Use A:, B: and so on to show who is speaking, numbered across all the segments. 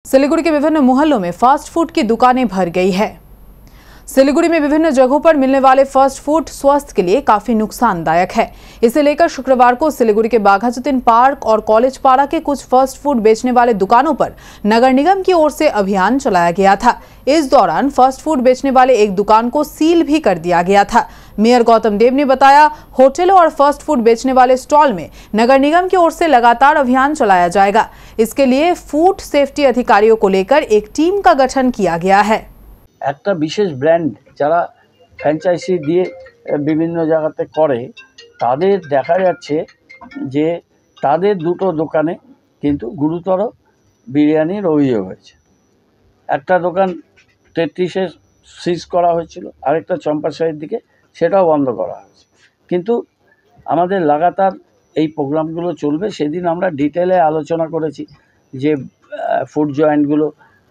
A: सिलीगुड़ी के विभिन्न मोहल्लों में फास्ट फूड की दुकानें भर गई है। सिलीगुड़ी में विभिन्न जगहों पर मिलने वाले फास्ट फूड स्वास्थ्य के लिए काफी नुकसानदायक है। इसे लेकर शुक्रवार को सिलीगुड़ी के बाघाजतीन पार्क और कॉलेज पाड़ा के कुछ फास्ट फूड बेचने वाले दुकानों पर नगर निगम की ओर से अभियान चलाया गया था। इस दौरान फास्ट फूड बेचने वाले एक दुकान को सील भी कर दिया गया था। मेयर गौतम देव ने बताया, होटलों और फास्ट फूड बेचने वाले स्टॉल में नगर निगम की ओर से लगातार अभियान चलाया जाएगा। इसके लिए फूड सेफ्टी अधिकारियों को लेकर एक टीम का गठन किया गया है।
B: একটা বিশেষ ব্র্যান্ড যারা ফ্র্যাঞ্চাইজি দিয়ে বিভিন্ন জায়গাতে করে, তাদের দেখা যাচ্ছে যে তাদের দুটো দোকানে কিন্তু গুরুতর বিরিয়ানির অভিযোগ হয়েছে। একটা দোকান 33-এ সিজ করা হয়েছিল, আরেকটা চম্পাশাড়ির দিকে সেটাও বন্ধ করা হয়েছে। কিন্তু আমাদের লাগাতার এই প্রোগ্রামগুলো চলবে। সেদিন আমরা ডিটেলে আলোচনা করেছি যে ফুড জয়েন্টগুলো,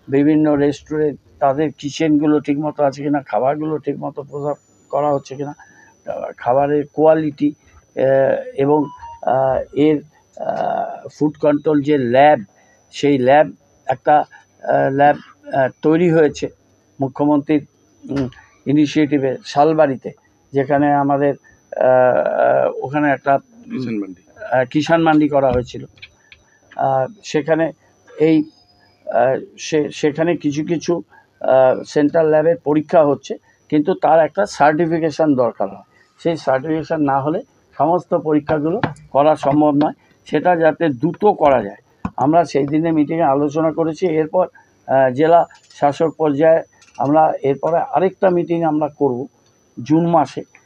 B: বিভিন্ন রেস্টুরেন্ট, তাদের কিচেনগুলো ঠিকমতো আছে কিনা, খাবারগুলো ঠিকমতো প্রসাদ করা হচ্ছে কিনা, খাবারের কোয়ালিটি এবং এর ফুড কন্ট্রোল যে ল্যাব, সেই ল্যাব একটা ল্যাব তৈরি হয়েছে মুখ্যমন্ত্রীর ইনিশিয়েটিভে শালবাড়িতে, যেখানে আমাদের ওখানে একটা কিষাণ মান্ডি করা হয়েছিল। সেখানে এই সেখানে কিছু কিছু সেন্ট্রাল ল্যাবের পরীক্ষা হচ্ছে, কিন্তু তার একটা সার্টিফিকেশান দরকার হয়। সেই সার্টিফিকেশান না হলে সমস্ত পরীক্ষাগুলো করা সম্ভব নয়। সেটা যাতে দ্রুত করা যায়, আমরা সেই দিনে মিটিংয়ে আলোচনা করেছি। এরপর জেলা শাসক পর্যায়ে আমরা এরপরে আরেকটা মিটিং আমরা করব জুন মাসে।